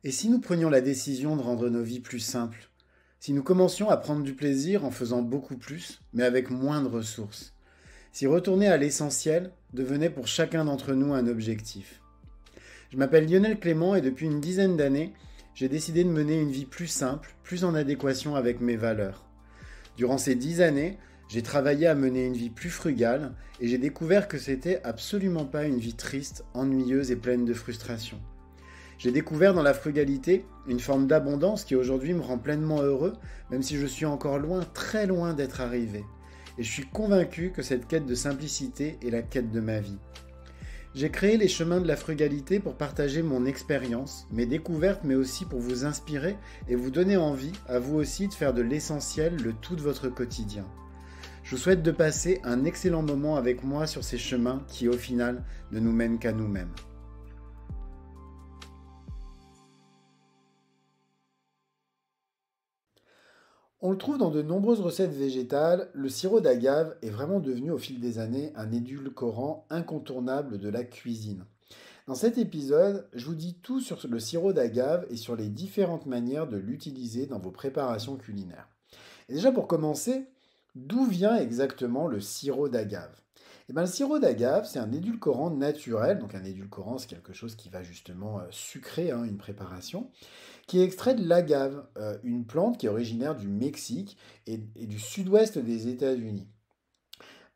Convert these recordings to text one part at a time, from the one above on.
Et si nous prenions la décision de rendre nos vies plus simples? Si nous commencions à prendre du plaisir en faisant beaucoup plus, mais avec moins de ressources? Si retourner à l'essentiel devenait pour chacun d'entre nous un objectif? Je m'appelle Lionel Clément et depuis une dizaine d'années, j'ai décidé de mener une vie plus simple, plus en adéquation avec mes valeurs. Durant ces 10 années, j'ai travaillé à mener une vie plus frugale et j'ai découvert que c'était absolument pas une vie triste, ennuyeuse et pleine de frustration. J'ai découvert dans la frugalité une forme d'abondance qui aujourd'hui me rend pleinement heureux, même si je suis encore loin, très loin d'être arrivé. Et je suis convaincu que cette quête de simplicité est la quête de ma vie. J'ai créé les chemins de la frugalité pour partager mon expérience, mes découvertes, mais aussi pour vous inspirer et vous donner envie, à vous aussi, de faire de l'essentiel le tout de votre quotidien. Je vous souhaite de passer un excellent moment avec moi sur ces chemins qui, au final, ne nous mènent qu'à nous-mêmes. On le trouve dans de nombreuses recettes végétales, le sirop d'agave est vraiment devenu au fil des années un édulcorant incontournable de la cuisine. Dans cet épisode, je vous dis tout sur le sirop d'agave et sur les différentes manières de l'utiliser dans vos préparations culinaires. Et déjà pour commencer, d'où vient exactement le sirop d'agave? Eh bien, le sirop d'agave, c'est un édulcorant naturel, donc un édulcorant, c'est quelque chose qui va justement sucrer une préparation, qui est extrait de l'agave, une plante qui est originaire du Mexique et du sud-ouest des États-Unis.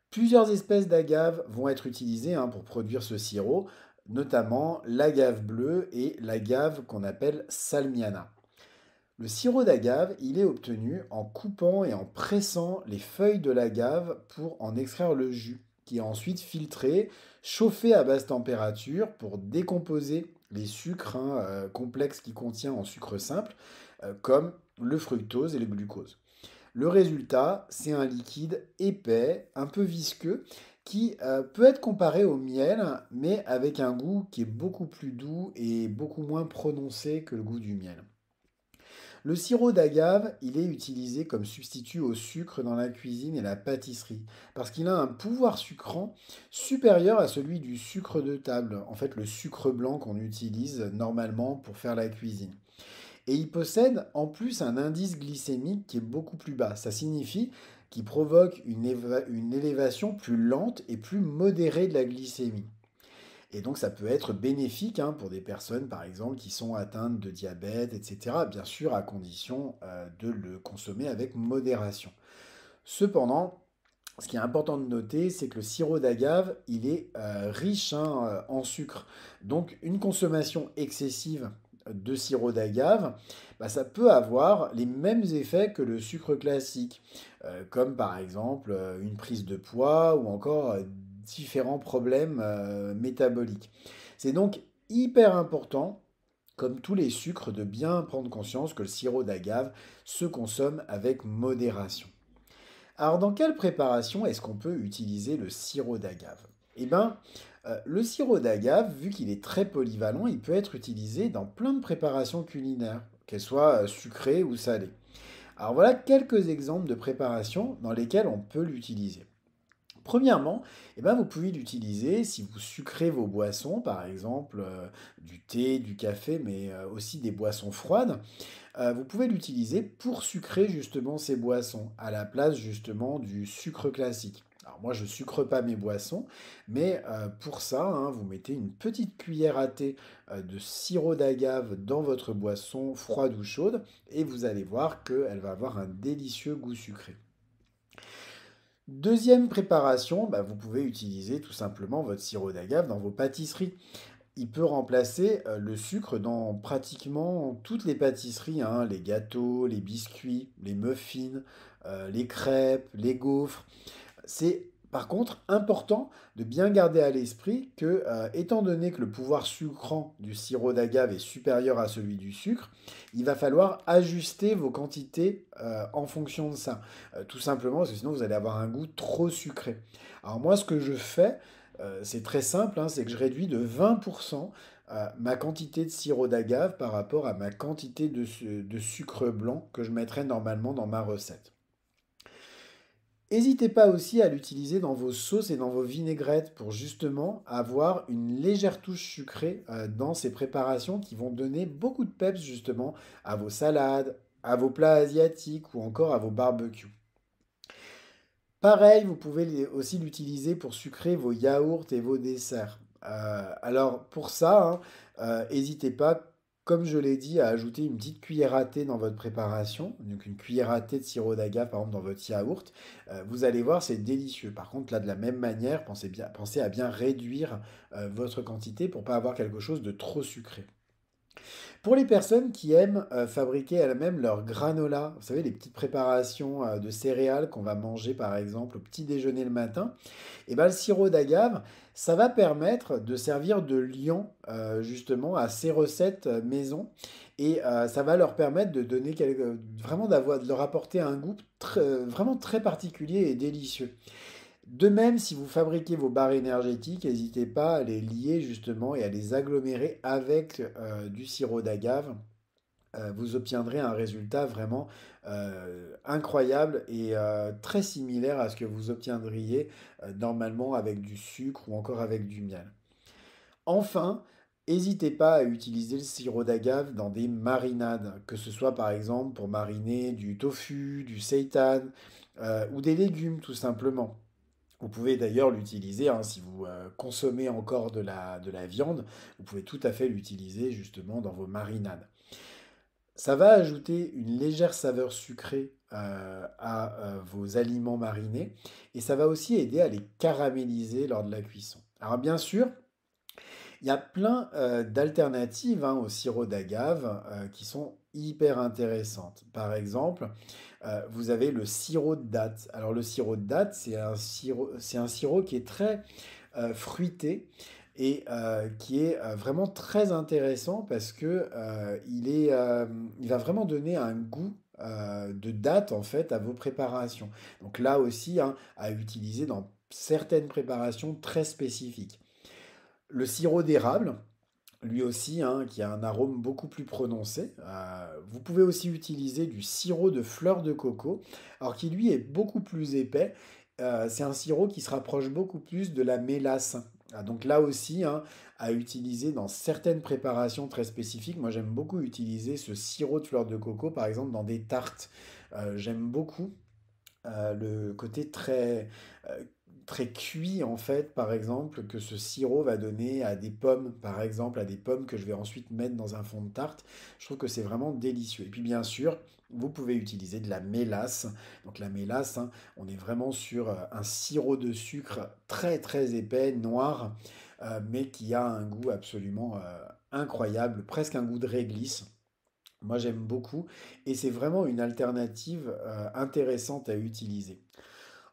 Plusieurs espèces d'agave vont être utilisées pour produire ce sirop, notamment l'agave bleue et l'agave qu'on appelle salmiana. Le sirop d'agave, il est obtenu en coupant et en pressant les feuilles de l'agave pour en extraire le jus, qui est ensuite filtré, chauffé à basse température pour décomposer les sucres complexes qu'il contient en sucre simple, comme le fructose et le glucose. Le résultat, c'est un liquide épais, un peu visqueux, qui peut être comparé au miel, mais avec un goût qui est beaucoup plus doux et beaucoup moins prononcé que le goût du miel. Le sirop d'agave, il est utilisé comme substitut au sucre dans la cuisine et la pâtisserie, parce qu'il a un pouvoir sucrant supérieur à celui du sucre de table, en fait le sucre blanc qu'on utilise normalement pour faire la cuisine. Et il possède en plus un indice glycémique qui est beaucoup plus bas. Ça signifie qu'il provoque une élévation plus lente et plus modérée de la glycémie. Et donc ça peut être bénéfique pour des personnes, par exemple, qui sont atteintes de diabète, etc. Bien sûr, à condition de le consommer avec modération. Cependant, ce qui est important de noter, c'est que le sirop d'agave, il est riche en sucre. Donc une consommation excessive de sirop d'agave, ça peut avoir les mêmes effets que le sucre classique, comme par exemple une prise de poids ou encore différents problèmes métaboliques. C'est donc hyper important, comme tous les sucres, de bien prendre conscience que le sirop d'agave se consomme avec modération. Alors, dans quelle préparation est-ce qu'on peut utiliser le sirop d'agave? Eh bien, le sirop d'agave, vu qu'il est très polyvalent, il peut être utilisé dans plein de préparations culinaires, qu'elles soient sucrées ou salées. Alors voilà quelques exemples de préparations dans lesquelles on peut l'utiliser. Premièrement, vous pouvez l'utiliser si vous sucrez vos boissons, par exemple du thé, du café, mais aussi des boissons froides. Vous pouvez l'utiliser pour sucrer justement ces boissons, à la place justement du sucre classique. Alors moi, je ne sucre pas mes boissons, mais pour ça, vous mettez une petite cuillère à thé de sirop d'agave dans votre boisson froide ou chaude, et vous allez voir qu'elle va avoir un délicieux goût sucré. Deuxième préparation, vous pouvez utiliser tout simplement votre sirop d'agave dans vos pâtisseries. Il peut remplacer le sucre dans pratiquement toutes les pâtisseries, les gâteaux, les biscuits, les muffins, les crêpes, les gaufres. C'est par contre important de bien garder à l'esprit que, étant donné que le pouvoir sucrant du sirop d'agave est supérieur à celui du sucre, il va falloir ajuster vos quantités en fonction de ça. Tout simplement parce que sinon vous allez avoir un goût trop sucré. Alors moi, ce que je fais, c'est très simple, c'est que je réduis de 20% ma quantité de sirop d'agave par rapport à ma quantité de sucre blanc que je mettrais normalement dans ma recette. N'hésitez pas aussi à l'utiliser dans vos sauces et dans vos vinaigrettes pour justement avoir une légère touche sucrée dans ces préparations qui vont donner beaucoup de peps justement à vos salades, à vos plats asiatiques ou encore à vos barbecues. Pareil, vous pouvez aussi l'utiliser pour sucrer vos yaourts et vos desserts. Alors pour ça, n'hésitez pas, comme je l'ai dit, à ajouter une petite cuillère à thé dans votre préparation. Donc une cuillère à thé de sirop d'agave, par exemple, dans votre yaourt. Vous allez voir, c'est délicieux. Par contre, là, de la même manière, pensez à bien réduire votre quantité pour pas avoir quelque chose de trop sucré. Pour les personnes qui aiment fabriquer elles-mêmes leur granola, vous savez, les petites préparations de céréales qu'on va manger par exemple au petit déjeuner le matin, et ben, le sirop d'agave, ça va permettre de servir de liant justement à ces recettes maison et ça va leur permettre de donner vraiment de leur apporter un goût vraiment très particulier et délicieux. De même, si vous fabriquez vos barres énergétiques, n'hésitez pas à les lier justement et à les agglomérer avec du sirop d'agave. Vous obtiendrez un résultat vraiment incroyable et très similaire à ce que vous obtiendriez normalement avec du sucre ou encore avec du miel. Enfin, n'hésitez pas à utiliser le sirop d'agave dans des marinades, que ce soit par exemple pour mariner du tofu, du seitan ou des légumes tout simplement. Vous pouvez d'ailleurs l'utiliser, hein, si vous consommez encore de la viande, vous pouvez tout à fait l'utiliser justement dans vos marinades. Ça va ajouter une légère saveur sucrée à vos aliments marinés et ça va aussi aider à les caraméliser lors de la cuisson. Alors bien sûr, il y a plein d'alternatives hein, au sirop d'agave qui sont hyper intéressantes. Par exemple, vous avez le sirop de date. Alors le sirop de date, c'est un sirop qui est très fruité et qui est vraiment très intéressant parce que il va vraiment donner un goût de date en fait à vos préparations. Donc là aussi, hein, à utiliser dans certaines préparations très spécifiques. Le sirop d'érable, lui aussi, hein, qui a un arôme beaucoup plus prononcé. Vous pouvez aussi utiliser du sirop de fleur de coco, alors qui lui est beaucoup plus épais. C'est un sirop qui se rapproche beaucoup plus de la mélasse. Donc là aussi, hein, à utiliser dans certaines préparations très spécifiques. Moi, j'aime beaucoup utiliser ce sirop de fleur de coco, par exemple, dans des tartes. J'aime beaucoup le côté euh, très cuit en fait, par exemple, que ce sirop va donner à des pommes, par exemple, à des pommes que je vais ensuite mettre dans un fond de tarte. Je trouve que c'est vraiment délicieux. Et puis bien sûr, vous pouvez utiliser de la mélasse. Donc la mélasse, hein, on est vraiment sur un sirop de sucre très très épais, noir, mais qui a un goût absolument incroyable, presque un goût de réglisse. Moi, j'aime beaucoup et c'est vraiment une alternative intéressante à utiliser.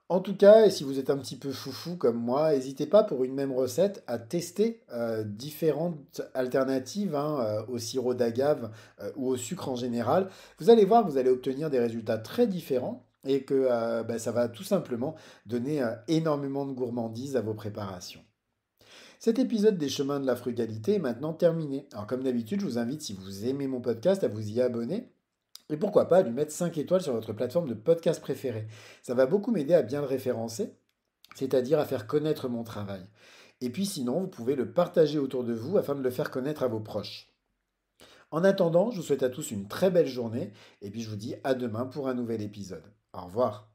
En tout cas, et si vous êtes un petit peu foufou comme moi, n'hésitez pas pour une même recette à tester différentes alternatives hein, au sirop d'agave ou au sucre en général. Vous allez voir que vous allez obtenir des résultats très différents et que bah, ça va tout simplement donner énormément de gourmandise à vos préparations. Cet épisode des chemins de la frugalité est maintenant terminé. Alors comme d'habitude, je vous invite, si vous aimez mon podcast, à vous y abonner. Et pourquoi pas à lui mettre 5 étoiles sur votre plateforme de podcast préférée. Ça va beaucoup m'aider à bien le référencer, c'est-à-dire à faire connaître mon travail. Et puis sinon, vous pouvez le partager autour de vous afin de le faire connaître à vos proches. En attendant, je vous souhaite à tous une très belle journée et puis je vous dis à demain pour un nouvel épisode. Au revoir.